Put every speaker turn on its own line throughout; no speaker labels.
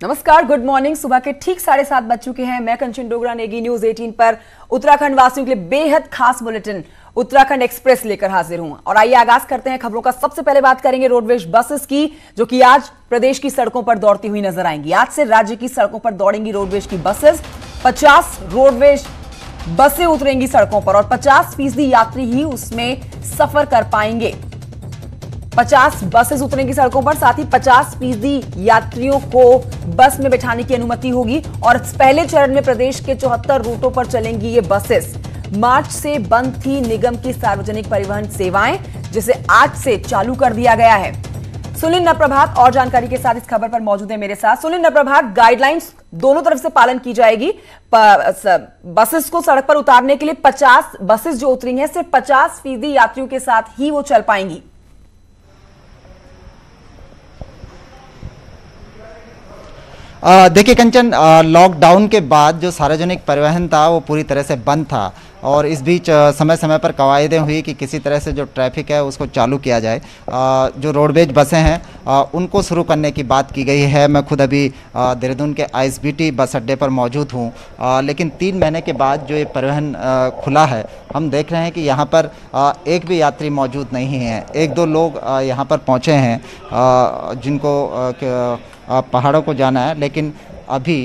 नमस्कार, good morning. सुबह के ठीक 7:30 बज चुके हैं। मैं कंचन डोगरा, नेगी न्यूज 18 पर उत्तराखंड वासियों के लिए बेहद खास बुलेटिन उत्तराखंड एक्सप्रेस लेकर हाजिर हूं। और आइए आगाज करते हैं खबरों का। सबसे पहले बात करेंगे रोडवेज बसेस की, जो कि आज प्रदेश की सड़कों पर दौड़ती हुई नजर आएंगी। आज से राज्य की सड़कों पर दौड़ेंगी रोडवेज की बसेस। 50 रोडवेज बसें उतरेंगी सड़कों पर और 50% यात्री ही उसमें सफर कर पाएंगे। 50 बसेस उतरेंगी सड़कों पर, साथ ही 50% यात्रियों को बस में बैठाने की अनुमति होगी। और पहले चरण में प्रदेश के 74 रूटों पर चलेंगी ये बसेस। मार्च से बंद थी निगम की सार्वजनिक परिवहन सेवाएं, जिसे आज से चालू कर दिया गया है। सुनील नप्रभात और जानकारी के साथ इस खबर पर मौजूद है मेरे साथ। सुनील नप्रभात, गाइडलाइंस दोनों तरफ से पालन की जाएगी। बसेस को सड़क पर उतारने के लिए 50 बसेस जो उतरी हैं, सिर्फ 50% यात्रियों के साथ ही वो चल पाएंगी।
देखिए कंचन, लॉकडाउन के बाद जो सार्वजनिक परिवहन था वो पूरी तरह से बंद था और इस बीच समय समय पर कवायदें हुई कि किसी तरह से जो ट्रैफिक है उसको चालू किया जाए। जो रोडवेज बसें हैं उनको शुरू करने की बात की गई है। मैं खुद अभी देहरादून के ISBT बस अड्डे पर मौजूद हूँ, लेकिन 3 महीने के बाद जो ये परिवहन खुला है, हम देख रहे हैं कि यहाँ पर एक भी यात्री मौजूद नहीं है। 1-2 लोग यहाँ पर पहुँचे हैं जिनको पहाड़ों को जाना है, लेकिन अभी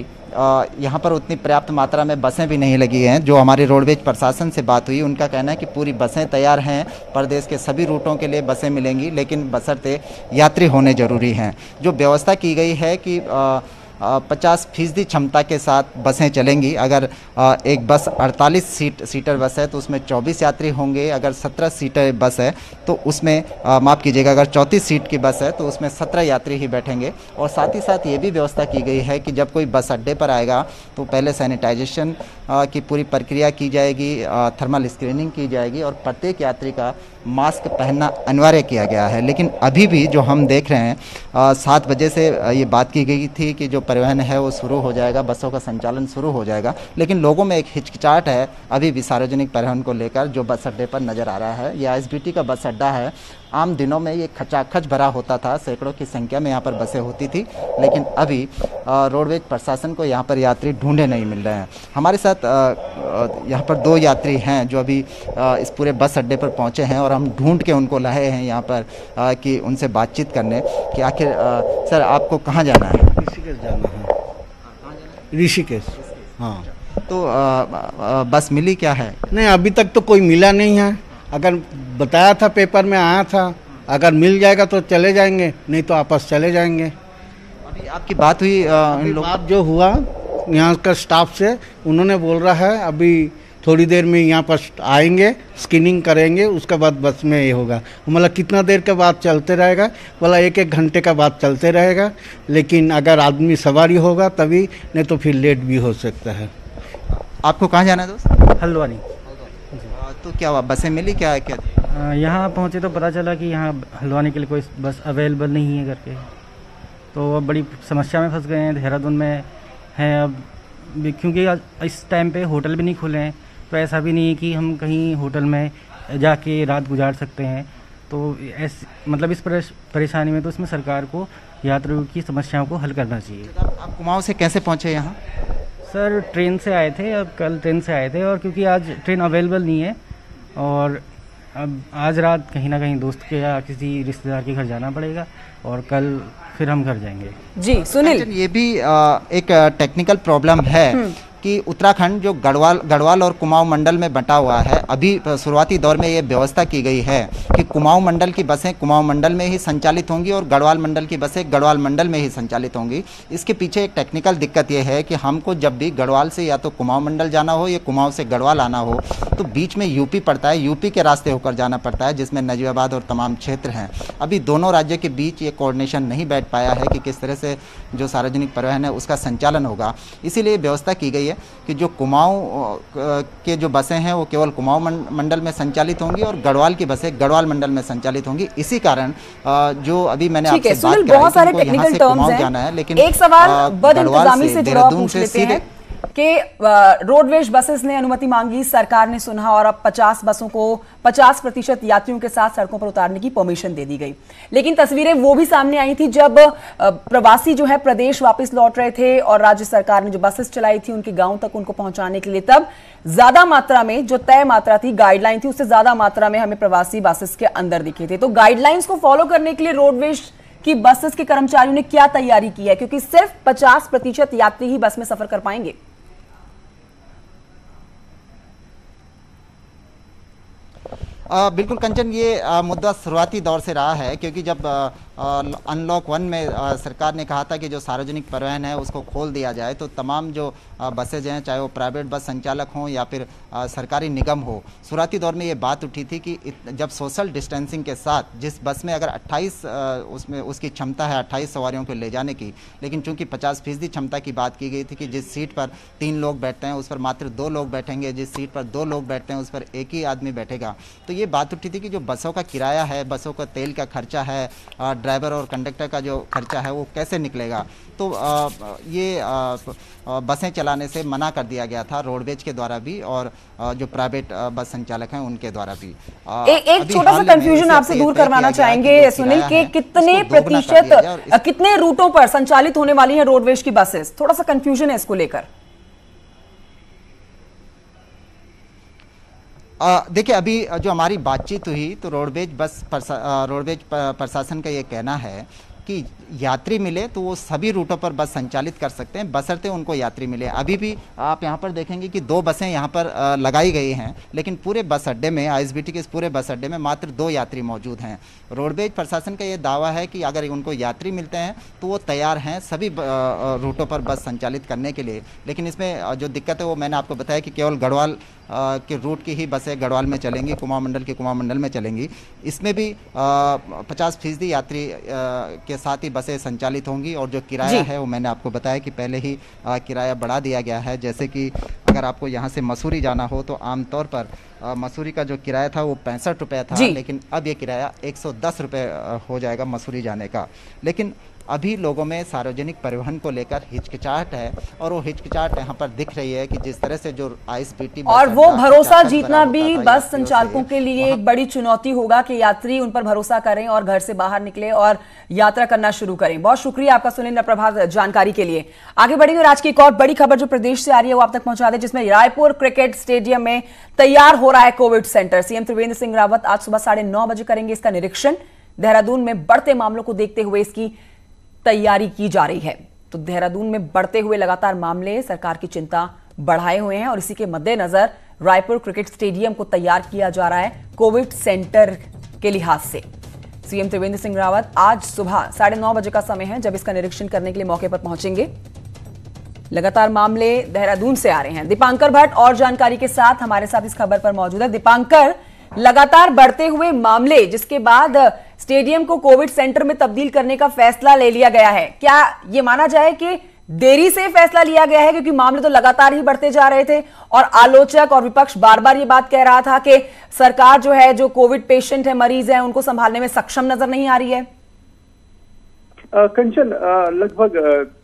यहाँ पर उतनी पर्याप्त मात्रा में बसें भी नहीं लगी हैं। जो हमारी रोडवेज प्रशासन से बात हुई, उनका कहना है कि पूरी बसें तैयार हैं, प्रदेश के सभी रूटों के लिए बसें मिलेंगी, लेकिन बशर्ते यात्री होने ज़रूरी हैं। जो व्यवस्था की गई है कि 50% क्षमता के साथ बसें चलेंगी। अगर एक बस 48 सीटर बस है तो उसमें 24 यात्री होंगे। अगर 17 सीटर बस है तो उसमें माफ़ कीजिएगा, अगर 34 सीट की बस है तो उसमें 17 यात्री ही बैठेंगे। और साथ ही साथ ये भी व्यवस्था की गई है कि जब कोई बस अड्डे पर आएगा तो पहले सैनिटाइजेशन की पूरी प्रक्रिया की जाएगी, थर्मल स्क्रीनिंग की जाएगी और प्रत्येक यात्री का मास्क पहनना अनिवार्य किया गया है। लेकिन अभी भी जो हम देख रहे हैं 7 बजे से ये बात की गई थी कि जो परिवहन है वो शुरू हो जाएगा, बसों का संचालन शुरू हो जाएगा, लेकिन लोगों में एक हिचकिचाहट है अभी भी सार्वजनिक परिवहन को लेकर, जो बस अड्डे पर नज़र आ रहा है। ये ISBT का बस अड्डा है। आम दिनों में ये खचाखच भरा होता था, सैकड़ों की संख्या में यहाँ पर बसें होती थी, लेकिन अभी रोडवेज प्रशासन को यहाँ पर यात्री ढूंढे नहीं मिल रहे हैं। हमारे साथ यहाँ पर 2 यात्री हैं जो अभी इस पूरे बस अड्डे पर पहुँचे हैं और हम ढूंढ के उनको लाए हैं यहाँ पर कि उनसे बातचीत करने कि आखिर सर आपको कहाँ जाना है?
ऋषिकेश जाना है। ऋषिकेश, हाँ।
तो बस मिली क्या है?
नहीं, अभी तक तो कोई मिला नहीं है। अगर बताया था, पेपर में आया था, अगर मिल जाएगा तो चले जाएंगे, नहीं तो वापस चले जाएंगे।
अभी आपकी बात हुई
बात जो हुआ यहाँ का स्टाफ से, उन्होंने बोल रहा है अभी थोड़ी देर में यहाँ पर आएंगे, स्क्रीनिंग करेंगे, उसके बाद बस में ये होगा। मतलब कितना देर के बाद चलते रहेगा? बोला 1-1 घंटे का बाद चलते रहेगा, लेकिन अगर आदमी सवारी होगा तभी, नहीं तो फिर लेट भी हो सकता है।
आपको कहाँ जाना है दोस्त?
हल्द्वानी।
तो क्या हुआ, बसें मिली क्या?
यहाँ पहुँचे तो पता चला कि यहाँ हल्द्वानी के लिए कोई बस अवेलेबल नहीं है करके, तो अब बड़ी समस्या में फंस गए हैं। देहरादून में हैं अब, क्योंकि इस टाइम पे होटल भी नहीं खुले हैं, तो ऐसा भी नहीं है कि हम कहीं होटल में जाके रात गुजार सकते हैं। तो मतलब इस परेशानी में तो इसमें सरकार को यात्रियों की समस्याओं को हल करना चाहिए।
आप कुमाऊं से कैसे पहुँचे यहाँ?
सर ट्रेन से आए थे, अब कल ट्रेन से आए थे, और क्योंकि आज ट्रेन अवेलेबल नहीं है और अब आज रात कहीं ना कहीं दोस्त के या किसी रिश्तेदार के घर जाना पड़ेगा और कल फिर हम घर जाएंगे।
जी सुनील,
ये भी एक टेक्निकल प्रॉब्लम है कि उत्तराखंड जो गढ़वाल और कुमाऊं मंडल में बंटा हुआ है। अभी शुरुआती दौर में ये व्यवस्था की गई है कि कुमाऊं मंडल की बसें कुमाऊं मंडल में ही संचालित होंगी और गढ़वाल मंडल की बसें गढ़वाल मंडल में ही संचालित होंगी। इसके पीछे एक टेक्निकल दिक्कत ये है कि हमको जब भी गढ़वाल से या तो कुमाऊं मंडल जाना हो या कुमाऊं से गढ़वाल आना हो तो बीच में यूपी पड़ता है, यूपी के रास्ते होकर जाना पड़ता है, जिसमें नजीबाबाद और तमाम क्षेत्र हैं। अभी दोनों राज्यों के बीच ये कोऑर्डिनेशन नहीं बैठ पाया है कि किस तरह से जो सार्वजनिक परिवहन है उसका संचालन होगा। इसीलिए व्यवस्था की गई है कि जो कुमाऊं के जो बसें हैं वो केवल कुमाऊं मंडल में संचालित होंगी और गढ़वाल की बसें गढ़वाल मंडल में संचालित होंगी। इसी कारण जो अभी मैंने आपसे बात
कराई, बहुत सारे टेक्निकल टर्म्स हैं,
जाना है, लेकिन
एक सवाल बद इंतजामी से जुड़ा पूछ लेते हैं। कि रोडवेज बसेस ने अनुमति मांगी, सरकार ने सुना और अब 50 बसों को 50% यात्रियों के साथ सड़कों पर उतारने की परमिशन दे दी गई। लेकिन तस्वीरें वो भी सामने आई थी जब प्रवासी जो है प्रदेश वापस लौट रहे थे और राज्य सरकार ने जो बसेस चलाई थी उनके गांव तक उनको पहुंचाने के लिए, तब ज्यादा मात्रा में जो तय मात्रा थी, गाइडलाइन थी, उससे ज्यादा मात्रा में हमें प्रवासी बसेस के अंदर दिखे थे। तो गाइडलाइंस को फॉलो करने के लिए रोडवेज की बसेस के कर्मचारियों ने क्या तैयारी की है, क्योंकि सिर्फ 50% यात्री ही बस में सफर कर पाएंगे।
बिल्कुल कंचन, ये मुद्दा शुरुआती दौर से रहा है, क्योंकि जब अनलॉक 1 में सरकार ने कहा था कि जो सार्वजनिक परिवहन है उसको खोल दिया जाए, तो तमाम जो बसेज हैं, चाहे वो प्राइवेट बस संचालक हों या फिर सरकारी निगम हो, शुरुआती दौर में ये बात उठी थी कि जब सोशल डिस्टेंसिंग के साथ जिस बस में अगर 28 उसमें उसकी क्षमता है 28 सवारियों को ले जाने की, लेकिन चूंकि 50% क्षमता की बात की गई थी कि जिस सीट पर 3 लोग बैठते हैं उस पर मात्र 2 लोग बैठेंगे, जिस सीट पर 2 लोग बैठते हैं उस पर एक ही आदमी बैठेगा। तो ये बात उठी थी कि जो बसों का किराया है, बसों का तेल का खर्चा है, ड्राइवर और कंडक्टर का जो खर्चा है वो कैसे निकलेगा। तो ये बसें चलाने से मना कर दिया गया था रोडवेज के द्वारा भी और जो प्राइवेट बस संचालक हैं उनके द्वारा भी।
एक छोटा सा कंफ्यूजन आपसे दूर करवाना चाहेंगे सुनील, के कितने प्रतिशत कितने रूटों पर संचालित होने वाली है रोडवेज की बसेस? थोड़ा सा कंफ्यूजन है इसको लेकर।
देखिए, अभी जो हमारी बातचीत हुई तो रोडवेज प्रशासन का ये कहना है कि यात्री मिले तो वो सभी रूटों पर बस संचालित कर सकते हैं, बशर्ते उनको यात्री मिले। अभी भी आप यहाँ पर देखेंगे कि 2 बसें यहाँ पर लगाई गई हैं, लेकिन पूरे बस अड्डे में, आईएसबीटी के इस पूरे बस अड्डे में मात्र 2 यात्री मौजूद हैं। रोडवेज प्रशासन का ये दावा है कि अगर उनको यात्री मिलते हैं तो वो तैयार हैं सभी रूटों पर बस संचालित करने के लिए। लेकिन इसमें जो दिक्कत है वो मैंने आपको बताया कि केवल गढ़वाल के रूट की ही बसें गढ़वाल में चलेंगी, कुमाऊं मंडल के कुमाऊं मंडल में चलेंगी। इसमें भी 50% यात्री के साथ ही बसें संचालित होंगी और जो किराया है वो मैंने आपको बताया कि पहले ही किराया बढ़ा दिया गया है। जैसे कि अगर आपको यहाँ से मसूरी जाना हो तो आमतौर पर मसूरी का जो किराया था वो 65 रुपये था, लेकिन अब ये किराया 110 रुपये हो जाएगा मसूरी जाने का। लेकिन अभी लोगों में सार्वजनिक परिवहन को लेकर हिचकिचाहट है और वो हिचकिचाहट यहाँ पर दिख रही है कि जिस तरह से जो आईएसबीटी
और वो भरोसा जीतना भी बस संचालकों के लिए एक बड़ी चुनौती होगा कि यात्री उन पर भरोसा करें और घर से बाहर निकले और यात्रा करना शुरू करें। बहुत शुक्रिया आपका सुनील प्रभात जानकारी के लिए। आगे बढ़ेंगे और आज की एक और बड़ी खबर जो प्रदेश से आ रही है वो आप तक पहुंचा दें, जिसमें रायपुर क्रिकेट स्टेडियम में तैयार हो रहा है Covid centre. CM Trivendra Singh Rawat आज सुबह 9:30 बजे करेंगे इसका निरीक्षण। देहरादून में बढ़ते मामलों को देखते हुए इसकी तैयारी की जा रही है। तो देहरादून में बढ़ते हुए लगातार मामले सरकार की चिंता बढ़ाए हुए हैं और इसी के मद्देनजर रायपुर क्रिकेट स्टेडियम को तैयार किया जा रहा है कोविड सेंटर के लिहाज से। सीएम त्रिवेंद्र सिंह रावत आज सुबह 9:30 बजे का समय है जब इसका निरीक्षण करने के लिए मौके पर पहुंचेंगे। लगातार मामले देहरादून से आ रहे हैं। दीपांकर भट्ट और जानकारी के साथ हमारे साथ इस खबर पर मौजूद है। दीपांकर, लगातार बढ़ते हुए मामले जिसके बाद स्टेडियम को कोविड सेंटर में तब्दील करने का फैसला ले लिया गया है, क्या यह माना जाए कि देरी से फैसला लिया गया है क्योंकि मामले तो लगातार ही बढ़ते जा रहे थे और आलोचक और विपक्ष बार बार ये बात कह रहा था कि सरकार जो है, जो कोविड पेशेंट है, मरीज है, उनको संभालने में सक्षम नजर नहीं आ रही है?
कंचन, लगभग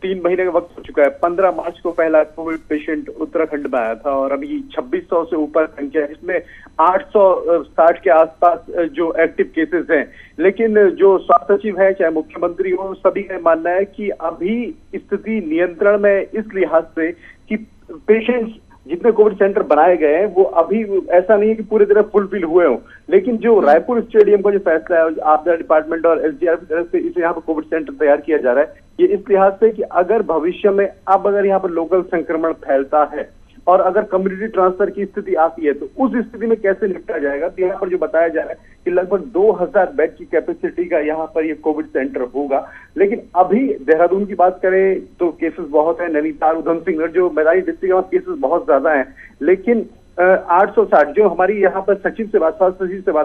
3 महीने का वक्त हो चुका है। 15 मार्च को पहला कोविड पेशेंट उत्तराखंड में आया था और अभी 2600 से ऊपर संख्या है, जिसमें 860 के आसपास जो एक्टिव केसेस हैं। लेकिन जो स्वास्थ्य सचिव है, चाहे मुख्यमंत्री हो, सभी का मानना है कि अभी स्थिति नियंत्रण में इस लिहाज से कि पेशेंट्स जितने कोविड सेंटर बनाए गए हैं वो अभी ऐसा नहीं है कि पूरी तरह फुलफिल हुए हों। लेकिन जो रायपुर स्टेडियम का जो फैसला है, आपदा डिपार्टमेंट और एसडीआरएफ की तरफ से इसे यहाँ पर कोविड सेंटर तैयार किया जा रहा है, ये इस लिहाज से कि अगर भविष्य में अब अगर यहाँ पर लोकल संक्रमण फैलता है और अगर कम्युनिटी ट्रांसफर की स्थिति आती है तो उस स्थिति में कैसे निपटा जाएगा। तो यहाँ पर जो बताया जा रहा है कि लगभग 2000 बेड की कैपेसिटी का यहाँ पर ये कोविड सेंटर होगा। लेकिन अभी देहरादून की बात करें तो केसेस बहुत है। नैनीताल, उधम सिंह नगर जो मैदानी डिस्ट्रिक्ट है केसेस बहुत ज्यादा हैं। लेकिन 860 जो हमारी यहाँ पर सचिव से बात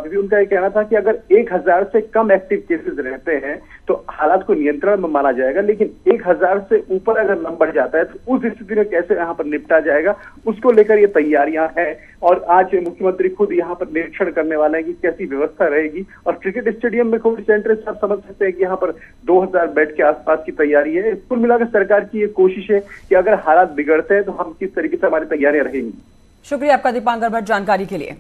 हुई, उनका ये कहना था कि अगर 1000 से कम एक्टिव केसेस रहते हैं तो हालात को नियंत्रण में माना जाएगा, लेकिन 1000 से ऊपर अगर नंबर जाता है तो उस स्थिति में कैसे यहाँ पर निपटा जाएगा, उसको लेकर ये तैयारियां हैं। और आज मुख्यमंत्री खुद यहाँ पर निरीक्षण करने वाले हैं कि कैसी व्यवस्था रहेगी। और क्रिकेट स्टेडियम में कोविड सेंटर से आप समझ सकते हैं कि यहाँ पर 2000 बेड के आसपास की तैयारी है। कुल मिलाकर सरकार की ये कोशिश है कि अगर हालात बिगड़ते हैं तो हम किस तरीके से हमारी तैयारियां रहेंगी।
शुक्रिया आपका दीपांकर भट्ट जानकारी के लिए।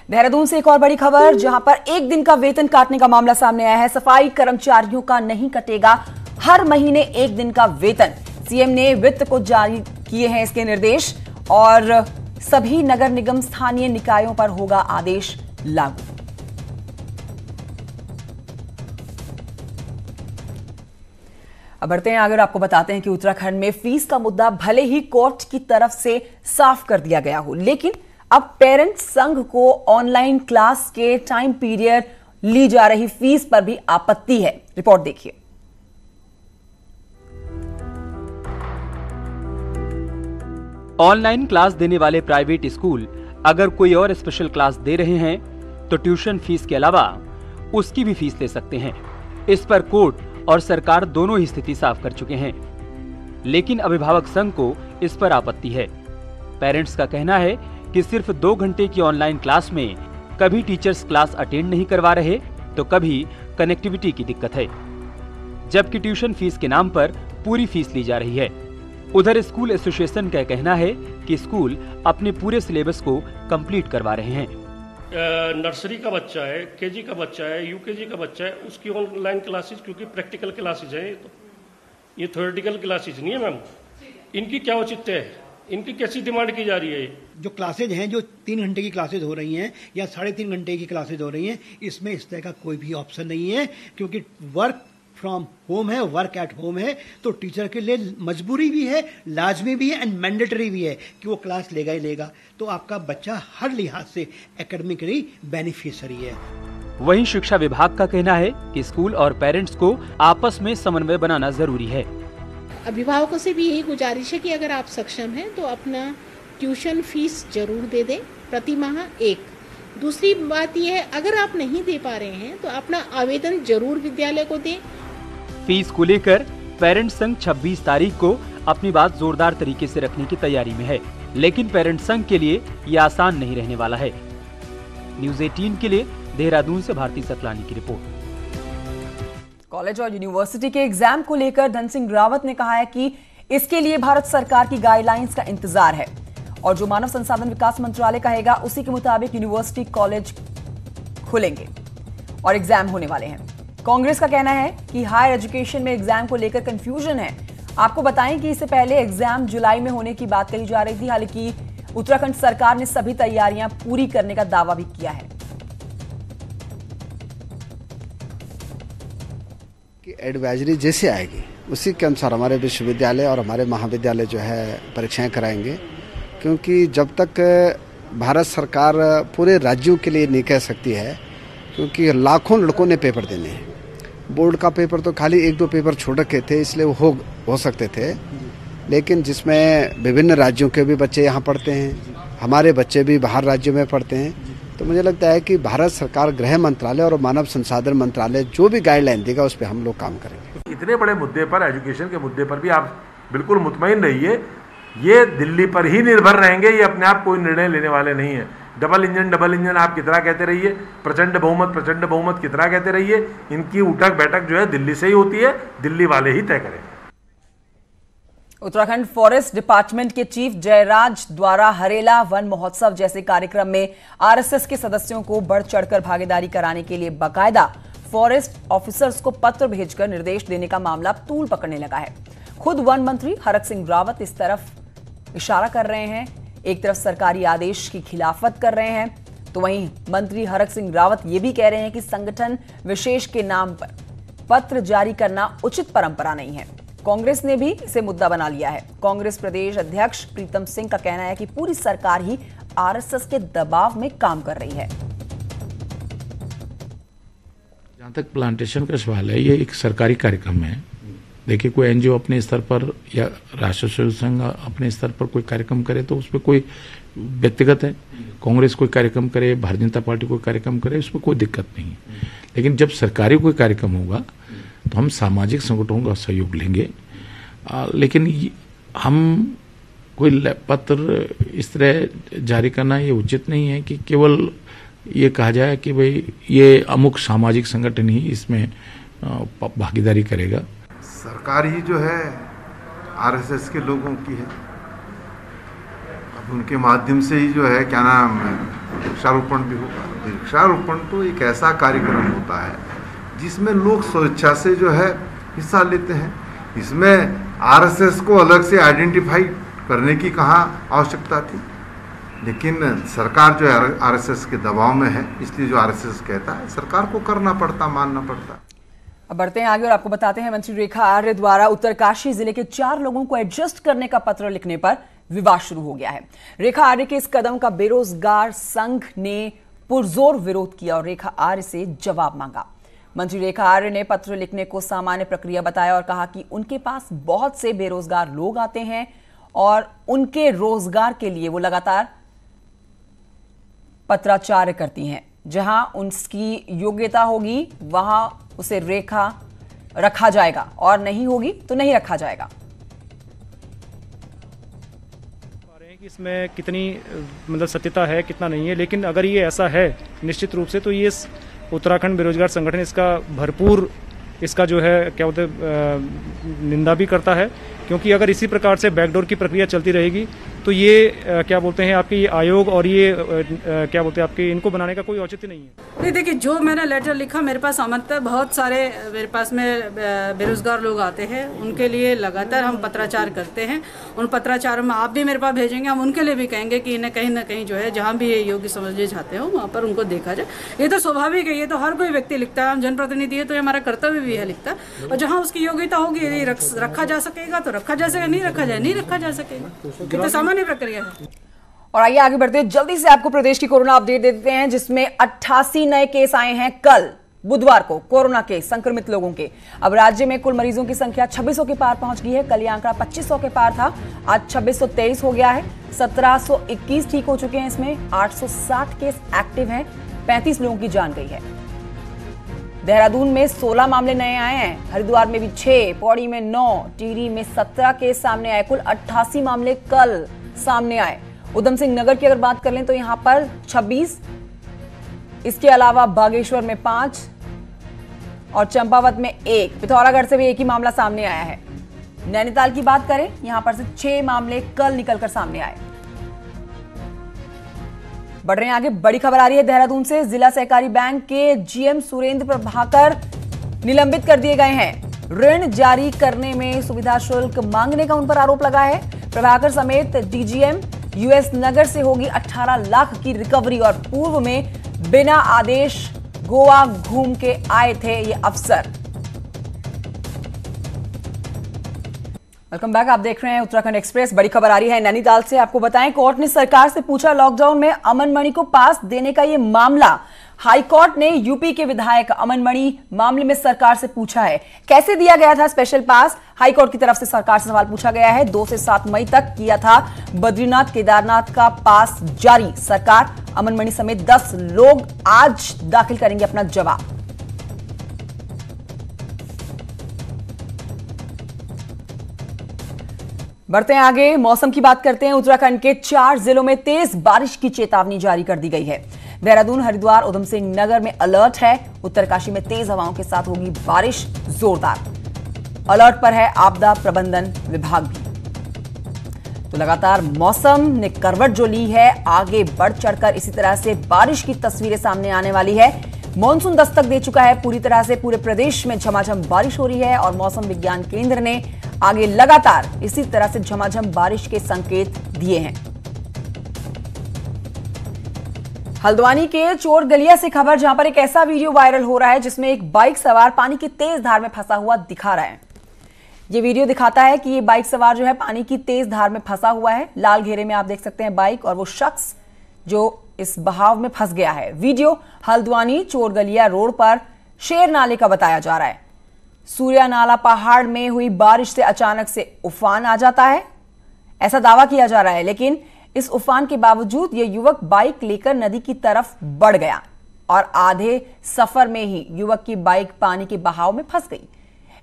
देहरादून से एक और बड़ी खबर, जहां पर एक दिन का वेतन काटने का मामला सामने आया है। सफाई कर्मचारियों का नहीं कटेगा हर महीने एक दिन का वेतन। सीएम ने वित्त को जारी किए हैं इसके निर्देश, और सभी नगर निगम स्थानीय निकायों पर होगा आदेश लागू। अब बढ़ते हैं आगे, आपको बताते हैं कि उत्तराखंड में फीस का मुद्दा भले ही कोर्ट की तरफ से साफ कर दिया गया हो, लेकिन अब पेरेंट्स संघ को ऑनलाइन क्लास के टाइम पीरियड ली जा रही फीस पर भी आपत्ति है। रिपोर्ट देखिए।
ऑनलाइन क्लास देने वाले प्राइवेट स्कूल अगर कोई और स्पेशल क्लास दे रहे हैं तो ट्यूशन फीस के अलावा उसकी भी फीस ले सकते हैं। इस पर कोर्ट और सरकार दोनों ही स्थिति साफ कर चुके हैं, लेकिन अभिभावक संघ को इस पर आपत्ति है। पेरेंट्स का कहना है कि सिर्फ 2 घंटे की ऑनलाइन क्लास में कभी टीचर्स क्लास अटेंड नहीं करवा रहे तो कभी कनेक्टिविटी की दिक्कत है, जबकि ट्यूशन फीस के नाम पर पूरी फीस ली जा रही है। उधर स्कूल एसोसिएशन का कहना है कि स्कूल अपने पूरे सिलेबस को कंप्लीट करवा रहे हैं।
नर्सरी का बच्चा है, केजी का बच्चा है, यूकेजी का बच्चा है, उसकी ऑनलाइन क्लासेस, क्योंकि प्रैक्टिकल क्लासेस हैं, तो ये थ्योरेटिकल क्लासेस नहीं है मैम। इनकी क्या औचित्य है, इनकी कैसी डिमांड की जा रही है?
जो क्लासेज हैं, जो 3 घंटे की क्लासेज हो रही हैं या 3.5 घंटे की क्लासेज हो रही हैं, इसमें इस तरह का कोई भी ऑप्शन नहीं है, क्योंकि वर्क फ्रॉम होम है, वर्क एट होम है, तो टीचर के लिए मजबूरी भी है, लाजमी भी है एंड मैंडेटरी भी है कि वो क्लास लेगा ही लेगा। तो आपका बच्चा हर लिहाज से एकेडमिकली बेनिफिशियरी है।
वहीं शिक्षा विभाग का कहना है कि स्कूल और पेरेंट्स को आपस में समन्वय बनाना जरूरी है।
अभिभावकों से भी यही गुजारिश है कि अगर आप सक्षम हैं तो अपना ट्यूशन फीस जरूर दे दें, प्रति माह 1। दूसरी बात यह है, अगर आप नहीं दे पा रहे हैं तो अपना आवेदन जरूर विद्यालय को दें।
फीस को लेकर पेरेंट्स संघ 26 तारीख को अपनी बात जोरदार तरीके से रखने की तैयारी में है, लेकिन पेरेंट्स संघ के लिए ये आसान नहीं रहने वाला है। न्यूज़ 18 के लिए देहरादून से भारती सतलानी की रिपोर्ट।
कॉलेज और यूनिवर्सिटी के एग्जाम को लेकर धन सिंह रावत ने कहा है कि इसके लिए भारत सरकार की गाइडलाइंस का इंतजार है, और जो मानव संसाधन विकास मंत्रालय कहेगा उसी के मुताबिक यूनिवर्सिटी कॉलेज खुलेंगे और एग्जाम होने वाले हैं। कांग्रेस का कहना है कि हायर एजुकेशन में एग्जाम को लेकर कंफ्यूजन है। आपको बताएं कि इससे पहले एग्जाम जुलाई में होने की बात कही जा रही थी, हालांकि उत्तराखंड सरकार ने सभी तैयारियां पूरी करने का दावा भी किया है।
कि एडवाइजरी जैसे आएगी उसी के अनुसार हमारे विश्वविद्यालय और हमारे महाविद्यालय जो है परीक्षाएं कराएंगे, क्योंकि जब तक भारत सरकार पूरे राज्यों के लिए नहीं कह सकती है, क्योंकि लाखों लड़कों ने पेपर देने हैं। बोर्ड का पेपर तो खाली 1-2 पेपर छोड़ के थे, इसलिए वो हो सकते थे, लेकिन जिसमें विभिन्न राज्यों के भी बच्चे यहाँ पढ़ते हैं, हमारे बच्चे भी बाहर राज्यों में पढ़ते हैं, तो मुझे लगता है कि भारत सरकार, गृह मंत्रालय और मानव संसाधन मंत्रालय जो भी गाइडलाइन देगा उस पर हम लोग काम करेंगे।
इतने बड़े मुद्दे पर, एजुकेशन के मुद्दे पर भी आप बिल्कुल मुतमईन रहिए, ये दिल्ली पर ही निर्भर रहेंगे, ये अपने आप कोई निर्णय लेने वाले नहीं है। डबल इंजन आप कितना कहते रहिए, प्रचंड बहुमत कितना कहते रहिए, इनकी उठक बैठक जो है दिल्ली से ही होती है, दिल्ली वाले ही तय करें।
उत्तराखंड फॉरेस्ट डिपार्टमेंट के चीफ जयराज द्वारा हरेला वन महोत्सव जैसे कार्यक्रम में आरएसएस के सदस्यों को बढ़ चढ़कर भागीदारी कराने के लिए बाकायदा फॉरेस्ट ऑफिसर्स को पत्र भेजकर निर्देश देने का मामला तूल पकड़ने लगा है। खुद वन मंत्री हरक सिंह रावत इस तरफ इशारा कर रहे हैं, एक तरफ सरकारी आदेश की खिलाफत कर रहे हैं, तो वहीं मंत्री हरक सिंह रावत ये भी कह रहे हैं कि संगठन विशेष के नाम पर पत्र जारी करना उचित परंपरा नहीं है। कांग्रेस ने भी इसे मुद्दा बना लिया है। कांग्रेस प्रदेश अध्यक्ष प्रीतम सिंह का कहना है कि पूरी सरकार ही आरएसएस के दबाव में काम कर रही है।
जहां तक प्लांटेशन का सवाल है, ये एक सरकारी कार्यक्रम है देखिए कोई एनजीओ अपने स्तर पर या राष्ट्रीय स्वयं संघ अपने स्तर पर कोई कार्यक्रम करे तो उसमें कोई व्यक्तिगत है, कांग्रेस कोई कार्यक्रम करे, भारतीय जनता पार्टी कोई कार्यक्रम करे, उसमें कोई दिक्कत नहीं है। लेकिन जब सरकारी कोई कार्यक्रम होगा तो हम सामाजिक संगठनों का सहयोग लेंगे। लेकिन हम कोई पत्र इस तरह जारी करना ये उचित नहीं है कि केवल ये कहा जाए कि भाई ये अमुक सामाजिक संगठन ही इसमें भागीदारी करेगा।
सरकार ही जो है आरएसएस के लोगों की है, अब उनके माध्यम से ही जो है क्या नाम वृक्षारोपण भी होगा। वृक्षारोपण तो एक ऐसा कार्यक्रम होता है जिसमें लोग स्वेच्छा से जो है हिस्सा लेते हैं। इसमें आरएसएस को अलग से आइडेंटिफाई करने की कहाँ आवश्यकता थी, लेकिन सरकार जो है आरएसएस के दबाव में है, इसलिए जो आरएसएस कहता है सरकार को करना पड़ता, मानना पड़ता।
अब बढ़ते हैं आगे और आपको बताते हैं मंत्री रेखा आर्य द्वारा उत्तरकाशी जिले के 4 लोगों को एडजस्ट करने का पत्र लिखने पर विवाद शुरू हो गया है। रेखा आर्य के इस कदम का बेरोजगार संघ ने पुरजोर विरोध किया और रेखा आर्य से जवाब मांगा। मंत्री रेखा आर्य ने पत्र लिखने को सामान्य प्रक्रिया बताया और कहा कि उनके पास बहुत से बेरोजगार लोग आते हैं और उनके रोजगार के लिए वो लगातार पत्राचार करती हैं। जहां उनकी योग्यता होगी वहां उसे रेखा रखा जाएगा और नहीं होगी तो नहीं रखा जाएगा।
इसमें कितनी मतलब सत्यता है, कितना नहीं है, लेकिन अगर ये ऐसा है निश्चित रूप से तो ये उत्तराखंड बेरोजगार संगठन इसका भरपूर इसका जो है क्या बोलते निंदा भी करता है, क्योंकि अगर इसी प्रकार से बैकडोर की प्रक्रिया चलती रहेगी तो ये क्या बोलते हैं आपके ये आयोग और ये क्या बोलते हैं आपके इनको बनाने का कोई औचित्य नहीं है।
नहीं देखिए, जो मैंने लेटर लिखा मेरे पास सामान्यतः बहुत सारे मेरे पास में बेरोजगार लोग आते हैं, उनके लिए लगातार हम पत्राचार करते हैं। उन पत्राचारों में आप भी मेरे पास भेजेंगे, हम उनके लिए भी कहेंगे कि इन्हें कहीं ना कहीं जो है जहाँ भी ये योग्य समझे जाते हो वहाँ पर उनको देखा जाए। ये तो स्वाभाविक है, ये तो हर कोई व्यक्ति लिखता है, हम जनप्रतिनिधि है तो हमारा कर्तव्य भी है लिखता है। और जहाँ उसकी योग्यता होगी यदि रखा जा सकेगा तो रखा जा सकेगा, नहीं रखा जाए नहीं रखा जा सकेगा, ये तो सामान्य प्रक्रिया है।
और आइए आगे बढ़ते हैं, जल्दी से आपको प्रदेश की कोरोना अपडेट दे देते हैं, जिसमें 88 नए केस आए हैं कल बुधवार को कोरोना के संक्रमित लोगों के। अब राज्य में कुल मरीजों की संख्या 2600 के पार पहुंच गई है। कल ये आंकड़ा 2500 के पार था, आज 2623 हो गया है। 1721 ठीक हो चुके हैं, इसमें 860 केस एक्टिव हैं, 35 लोगों की जान गई है। देहरादून में 16 मामले नए आए हैं, हरिद्वार में भी 6, पौड़ी में 9, टिहरी में 17 केस सामने आए। कुल 88 मामले कल सामने आए। उधम सिंह नगर की अगर बात कर लें तो यहां पर 26, इसके अलावा बागेश्वर में 5 और चंपावत में 1, पिथौरागढ़ से भी एक ही मामला सामने आया है। नैनीताल की बात करें, यहां पर से 6 मामले कल निकलकर सामने आए। बढ़ रहे हैं आगे, बड़ी खबर आ रही है देहरादून से। जिला सहकारी बैंक के जीएम सुरेंद्र प्रभाकर निलंबित कर दिए गए हैं। ऋण जारी करने में सुविधा शुल्क मांगने का उन पर आरोप लगा है। प्रभाकर समेत डीजीएम यूएस नगर से होगी 18 लाख की रिकवरी और पूर्व में बिना आदेश गोवा घूम के आए थे ये अफसर। वेलकम बैक, आप देख रहे हैं उत्तराखंड एक्सप्रेस। बड़ी खबर आ रही है नैनीताल से। आपको बताएं, कोर्ट ने सरकार से पूछा लॉकडाउन में अमन मणि को पास देने का ये मामला। हाईकोर्ट ने यूपी के विधायक अमन मणि मामले में सरकार से पूछा है कैसे दिया गया था स्पेशल पास। हाईकोर्ट की तरफ से सरकार से सवाल पूछा गया है। 2 से 7 मई तक किया था बद्रीनाथ केदारनाथ का पास जारी सरकार। अमन मणि समेत 10 लोग आज दाखिल करेंगे अपना जवाब। बढ़ते हैं आगे, मौसम की बात करते हैं। उत्तराखंड के 4 जिलों में तेज बारिश की चेतावनी जारी कर दी गई है। देहरादून, हरिद्वार, उधम सिंह नगर में अलर्ट है। उत्तरकाशी में तेज हवाओं के साथ होगी बारिश जोरदार। अलर्ट पर है आपदा प्रबंधन विभाग भी। तो लगातार मौसम ने करवट जो ली है, आगे बढ़ चढ़कर इसी तरह से बारिश की तस्वीरें सामने आने वाली है। मॉनसून दस्तक दे चुका है पूरी तरह से, पूरे प्रदेश में झमाझम बारिश हो रही है और मौसम विज्ञान केंद्र ने आगे लगातार इसी तरह से झमाझम बारिश के संकेत दिए हैं। हल्द्वानी के चोर गलिया से खबर, जहां पर एक ऐसा वीडियो वायरल हो रहा है जिसमें एक बाइक सवार पानी की तेज धार में फंसा हुआ दिखा रहा है। यह वीडियो दिखाता है कि ये बाइक सवार जो है पानी की तेज धार में फंसा हुआ है। लाल घेरे में आप देख सकते हैं बाइक और वो शख्स जो इस बहाव में फंस गया है। वीडियो हल्द्वानी चोर गलिया रोड पर शेर नाले का बताया जा रहा है। सूर्यानाला पहाड़ में हुई बारिश से अचानक से उफान आ जाता है, ऐसा दावा किया जा रहा है। लेकिन इस उफान के बावजूद यह युवक बाइक लेकर नदी की तरफ बढ़ गया और आधे सफर में ही युवक की बाइक पानी के बहाव में फंस गई।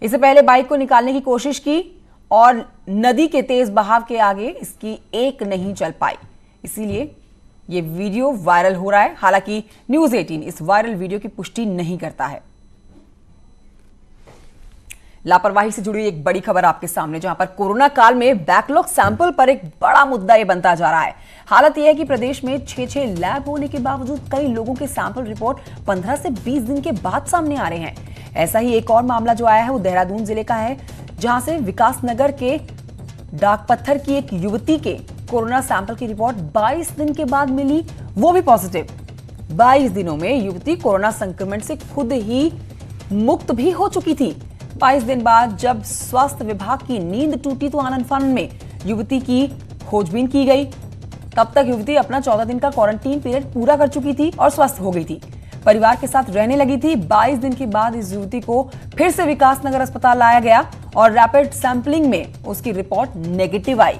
इससे पहले बाइक को निकालने की कोशिश की और नदी के तेज बहाव के आगे इसकी एक नहीं चल पाई, इसीलिए ये वीडियो वायरल हो रहा है। हालांकि न्यूज़ 18 इस वायरल वीडियो की पुष्टि नहीं करता है। लापरवाही से जुड़ी एक बड़ी खबर आपके सामने, जहां पर कोरोना काल में बैकलॉग सैंपल पर एक बड़ा मुद्दा यह बनता जा रहा है। हालत यह है कि प्रदेश में 6 लैब होने के बावजूद कई लोगों के सैंपल रिपोर्ट 15 से 20 दिन के बाद सामने आ रहे हैं। ऐसा ही एक और मामला जो आया है वो देहरादून जिले का है, जहां से विकासनगर के डाकपत्थर की एक युवती के कोरोना सैंपल की रिपोर्ट 22 दिन के बाद मिली, वो भी पॉजिटिव। 22 दिनों में युवती कोरोना संक्रमण से खुद ही मुक्त भी हो चुकी थी। 22 दिन बाद जब स्वास्थ्य विभाग की नींद टूटी तो आनंद फानन में युवती की खोजबीन की गई। तब तक युवती अपना 14 दिन का क्वारंटीन पीरियड पूरा कर चुकी थी और स्वस्थ हो गई थी, परिवार के साथ रहने लगी थी। 22 दिन के बाद इस युवती को फिर से विकासनगर अस्पताल लाया गया और रैपिड सैंपलिंग में उसकी रिपोर्ट नेगेटिव आई।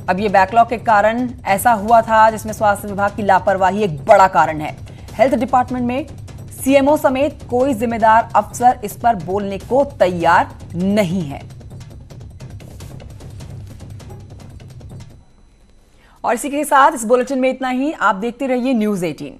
अब ये बैकलॉग के कारण ऐसा हुआ था, जिसमें स्वास्थ्य विभाग की लापरवाही एक बड़ा कारण है। हेल्थ डिपार्टमेंट में सीएमओ समेत कोई जिम्मेदार अफसर इस पर बोलने को तैयार नहीं है। और इसी के साथ इस बुलेटिन में इतना ही। आप देखते रहिए न्यूज़ 18।